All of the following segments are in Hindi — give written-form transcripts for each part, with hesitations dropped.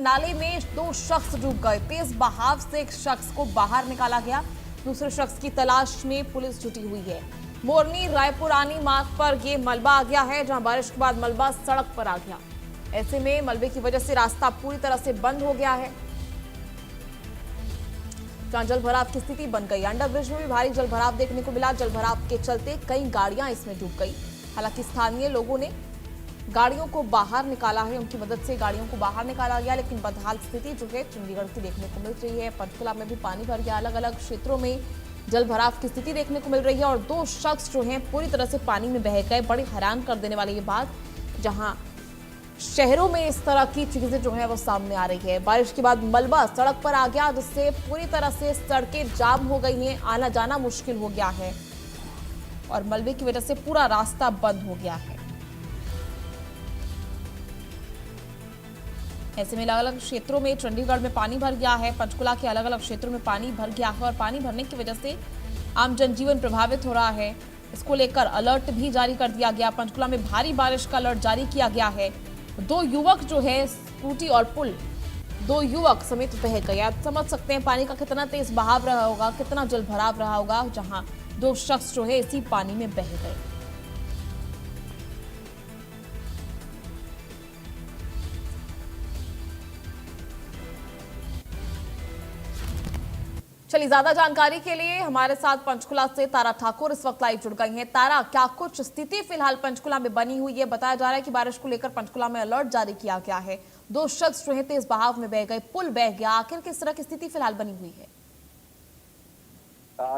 नाले में दो शख्स डूब गए। तेज बहाव से एक शख्स को बाहर निकाला गया, दूसरे शख्स की तलाश में पुलिस जुटी हुई है। मोरनी रायपुरानी मार्ग पर यह मलबा आ गया है, जहां बारिश के बाद मलबा सड़क पर आ गया। ऐसे में मलबे की वजह से रास्ता पूरी तरह से बंद हो गया है, जहां जल भराव की स्थिति बन गई। अंडर ब्रिज में भी भारी जल भराव देखने को मिला। जल भराव के चलते कई गाड़ियां इसमें डूब गई। हालांकि स्थानीय लोगों ने गाड़ियों को बाहर निकाला है, उनकी मदद से गाड़ियों को बाहर निकाला गया, लेकिन बदहाल स्थिति जो है चंडीगढ़ की देखने को मिल रही है। पंचकुला में भी पानी भर गया। अलग अलग क्षेत्रों में जल भराव की स्थिति देखने को मिल रही है और दो शख्स जो हैं पूरी तरह से पानी में बह गए। बड़ी हैरान कर देने वाली ये बात, जहां शहरों में इस तरह की चीजें जो है वो सामने आ रही है। बारिश के बाद मलबा सड़क पर आ गया, जिससे पूरी तरह से सड़कें जाम हो गई हैं, आना जाना मुश्किल हो गया है और मलबे की वजह से पूरा रास्ता बंद हो गया है। ऐसे में अलग अलग क्षेत्रों में चंडीगढ़ में पानी भर गया है। पंचकुला के अलग अलग क्षेत्रों में पानी भर गया है और पानी भरने की वजह से आम जनजीवन प्रभावित हो रहा है। इसको लेकर अलर्ट भी जारी कर दिया गया। पंचकुला में भारी बारिश का अलर्ट जारी किया गया है। दो युवक जो है स्कूटी और पुल, दो युवक समेत बह गए। आप समझ सकते हैं पानी का कितना तेज बहाव रहा होगा, कितना जल भराव रहा होगा, जहां दो शख्स जो है इसी पानी में बह गए। चलिए, ज्यादा जानकारी के लिए हमारे साथ पंचकुला से तारा ठाकुर इस वक्त लाइव जुड़ गई हैं। तारा, क्या कुछ स्थिति फिलहाल पंचकुला में बनी हुई है? बताया जा रहा है कि बारिश को लेकर पंचकुला में अलर्ट जारी किया गया है। दो शख्स जो है तेज बहाव में बह गए, पुल बह गया। आखिर किस तरह की स्थिति फिलहाल बनी हुई है?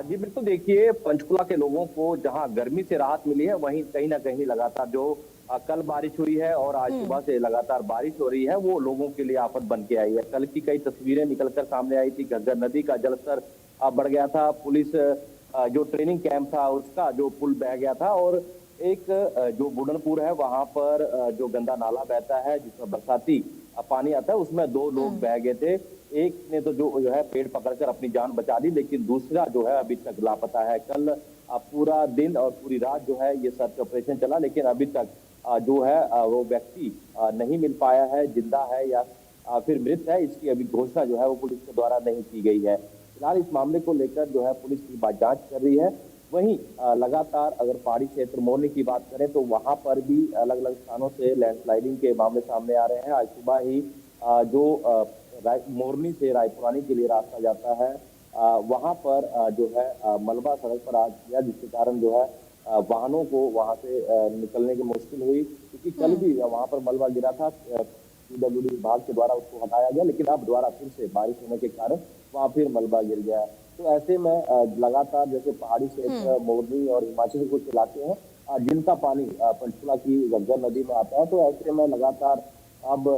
जी बिल्कुल, देखिए पंचकुला के लोगों को जहां गर्मी से राहत मिली है, वहीं कहीं ना कहीं लगातार जो कल बारिश हुई है और आज सुबह से लगातार बारिश हो रही है, वो लोगों के लिए आफत बन के आई है। कल की कई तस्वीरें निकलकर सामने आई थी। घग्गर नदी का जलस्तर बढ़ गया था। पुलिस जो ट्रेनिंग कैंप था उसका जो पुल बह गया था और एक जो बुढ़नपुर है वहां पर जो गंदा नाला बहता है जिसमें बरसाती पानी आता है, उसमें दो लोग बह गए थे। एक ने तो जो है पेड़ पकड़कर अपनी जान बचा ली, लेकिन दूसरा जो है अभी तक लापता है। कल पूरा दिन और पूरी रात जो है ये सर्च ऑपरेशन चला, लेकिन अभी तक जो है वो व्यक्ति नहीं मिल पाया है। जिंदा है या फिर मृत है, इसकी अभी घोषणा जो है वो पुलिस के द्वारा नहीं की गई है। फिलहाल इस मामले को लेकर जो है पुलिस की जांच कर रही है। वहीं लगातार अगर पहाड़ी क्षेत्र मोरनी की बात करें तो वहां पर भी अलग अलग स्थानों से लैंडस्लाइडिंग के मामले सामने आ रहे हैं। आज सुबह ही जो मोरनी से रायपुरानी के लिए रास्ता जाता है, वहां पर जो है मलबा सड़क पर आ गया, जिसके कारण जो है वाहनों को वहां से निकलने की मुश्किल हुई, क्योंकि कल भी वहां पर मलबा गिरा था। पीडब्ल्यूडी विभाग के द्वारा उसको हटाया गया, लेकिन अब दोबारा फिर से बारिश होने के कारण वहां फिर मलबा गिर गया। तो ऐसे में लगातार जैसे पहाड़ी क्षेत्र मोरनी और हिमाचल के कुछ इलाके हैं जिनका पानी पंचकुला की घग्गर नदी में आता है, तो ऐसे में लगातार अब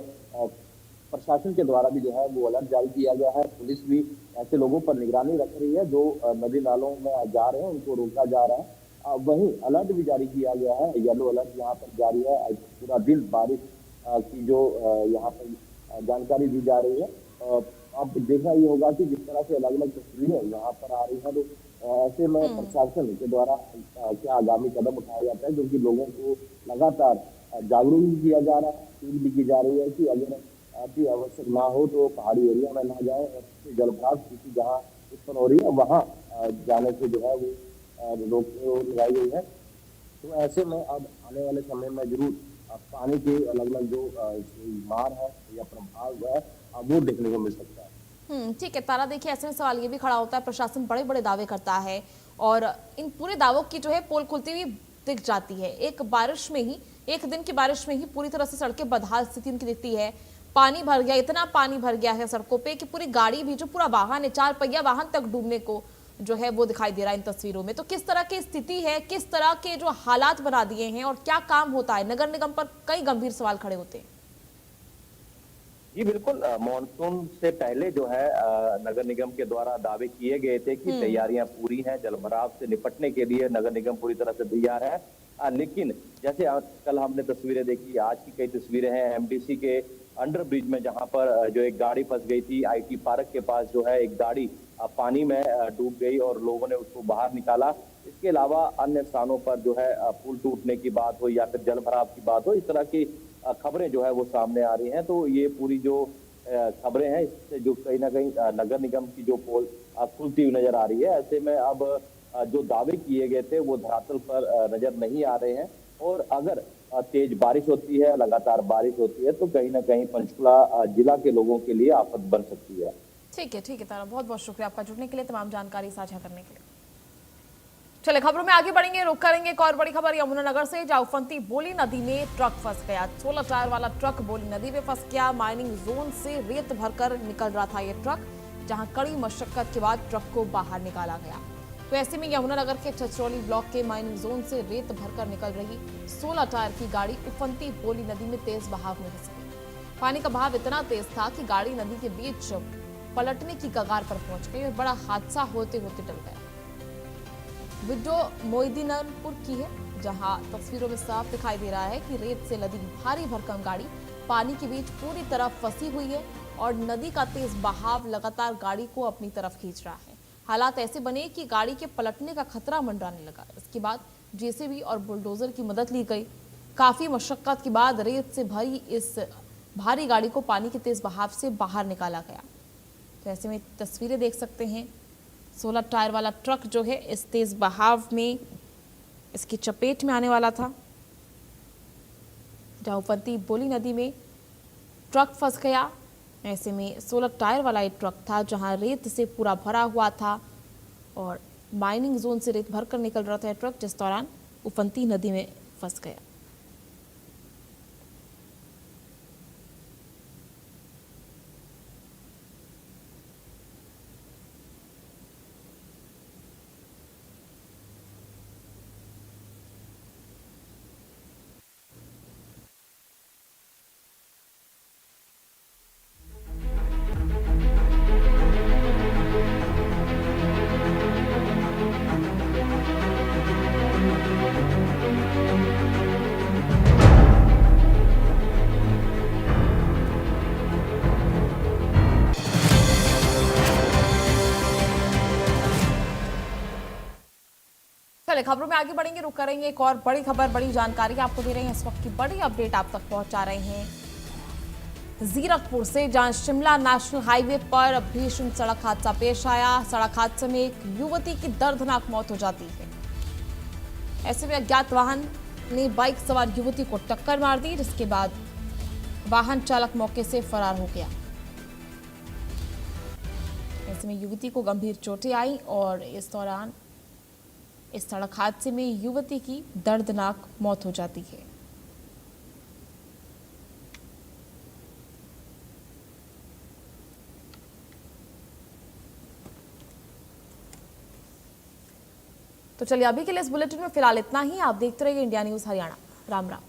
प्रशासन के द्वारा भी जो है वो अलर्ट जारी किया गया है। पुलिस भी ऐसे लोगों पर निगरानी रख रही है जो नदी नालों में जा रहे हैं, उनको रोका जा रहा है। वहीं अलर्ट भी जारी किया गया है, येलो अलर्ट यहाँ पर जारी है। पूरा दिन बारिश की जो यहाँ पर जानकारी दी जा रही है। अब देखना ये होगा कि जिस तरह से अलग अलग तस्वीरें यहाँ पर आ रही हैं, तो ऐसे में प्रशासन के द्वारा क्या आगामी कदम उठाया जाता है, क्योंकि लोगों को लगातार जागरूक भी किया जा रहा है, अपील भी की जा रही है कि अगर अति आवश्यक ना हो तो पहाड़ी एरिया में ना जाए और जलभराव स्थिति जहाँ उत्पन्न हो रही है वहाँ जाने से जो है वो रोक लगाई गई है। तो ऐसे में अब आने वाले समय में जरूर पानी के अलग अलग जो मार है या प्रभाव है वो देखने को मिल सकता है। ठीक है तारा, देखिए ऐसे में सवाल ये भी खड़ा होता है, प्रशासन बड़े बड़े दावे करता है और इन पूरे दावों की जो है पोल खुलती हुई दिख जाती है। एक बारिश में ही, एक दिन की बारिश में ही पूरी तरह से सड़कें बदहाल स्थिति उनकी दिखती है। पानी भर गया, इतना पानी भर गया है सड़कों पे कि पूरी गाड़ी भी, जो पूरा वाहन है, चार पहिया वाहन तक डूबने को जो है वो दिखाई दे रहा है इन तस्वीरों में। तो किस तरह की स्थिति है, किस तरह के जो हालात बना दिए हैं और क्या काम होता है? नगर निगम पर कई गंभीर सवाल खड़े होते हैं। जी बिल्कुल, मानसून से पहले जो है नगर निगम के द्वारा दावे किए गए थे कि तैयारियां पूरी हैं, जलभराव से निपटने के लिए नगर निगम पूरी तरह से तैयार है। लेकिन जैसे कल हमने तस्वीरें देखी, आज की कई तस्वीरें हैं एमडीसी के अंडर ब्रिज में, जहां पर जो एक गाड़ी फंस गई थी। आईटी पार्क के पास जो है एक गाड़ी पानी में डूब गई और लोगों ने उसको बाहर निकाला। इसके अलावा अन्य स्थानों पर जो है पुल टूटने की बात हो या फिर जल भराव की बात हो, इस तरह की खबरें जो है वो सामने आ रही हैं। तो ये पूरी जो खबरें हैं, इससे जो कहीं ना कहीं नगर निगम की जो पोल खुलती हुई नजर आ रही है। ऐसे में अब जो दावे किए गए थे वो धरातल पर नजर नहीं आ रहे हैं। और अगर तेज बारिश होती है, लगातार बारिश होती है, तो कहीं ना कहीं पंचकुला जिला के लोगों के लिए आफत बन सकती है। ठीक है तारा, बहुत बहुत शुक्रिया आपका जुड़ने के लिए, तमाम जानकारी साझा करने के लिए। चले खबरों में आगे बढ़ेंगे, रुक करेंगे एक और बड़ी खबर यमुनानगर से, जहां उफनती बोली नदी में ट्रक फंस गया। 16 टायर वाला ट्रक बोली नदी में फंस गया। माइनिंग जोन से रेत भरकर निकल रहा था ये ट्रक, जहां कड़ी मशक्कत के बाद ट्रक को बाहर निकाला गया। तो ऐसे में यमुनानगर के छछरौली ब्लॉक के माइनिंग जोन से रेत भरकर निकल रही 16 टायर की गाड़ी उफनती बोली नदी में तेज बहाव में फंस गई। पानी का बहाव इतना तेज था कि गाड़ी नदी के बीच पलटने की कगार पर पहुंच गई और बड़ा हादसा होते होते टल गया। वीडियो मोइदीनपुर की है, जहां तस्वीरों में साफ दिखाई दे रहा है कि रेत से लदी भारी भरकम गाड़ी पानी के बीच पूरी तरह फंसी हुई है और नदी का तेज बहाव लगातार गाड़ी को अपनी तरफ खींच रहा है। हालात ऐसे बने कि गाड़ी के पलटने का खतरा मंडराने लगा। इसके बाद जेसीबी और बुलडोजर की मदद ली गई। काफी मशक्कत के बाद रेत से भरी इस भारी गाड़ी को पानी के तेज बहाव से बाहर निकाला गया। तो ऐसे में तस्वीरें देख सकते हैं, 16 टायर वाला ट्रक जो है इस तेज बहाव में इसकी चपेट में आने वाला था, जहां उफनती बोली नदी में ट्रक फंस गया। ऐसे में 16 टायर वाला एक ट्रक था, जहां रेत से पूरा भरा हुआ था और माइनिंग जोन से रेत भरकर निकल रहा था ट्रक, जिस दौरान उफनती नदी में फंस गया। चले खबरों में आगे बढ़ेंगे, रुक करेंगे एक और बड़ी खबर, बड़ी जानकारी आपको दे रहे हैं। इस वक्त की बड़ी अपडेट आप तक पहुंचा रहे हैं जीरकपुर से, जहां शिमला नेशनल हाईवे पर भीषण सड़क हादसा पेश आया। सड़क हादसे में एक युवती की दर्दनाक मौत हो जाती है। ऐसे में अज्ञात वाहन ने बाइक सवार युवती को टक्कर मार दी, जिसके बाद वाहन चालक मौके से फरार हो गया। ऐसे में युवती को गंभीर चोटें आई और इस दौरान इस सड़क हादसे में युवती की दर्दनाक मौत हो जाती है। तो चलिए अभी के लिए इस बुलेटिन में फिलहाल इतना ही। आप देखते रहिए इंडिया न्यूज़ हरियाणा। राम राम।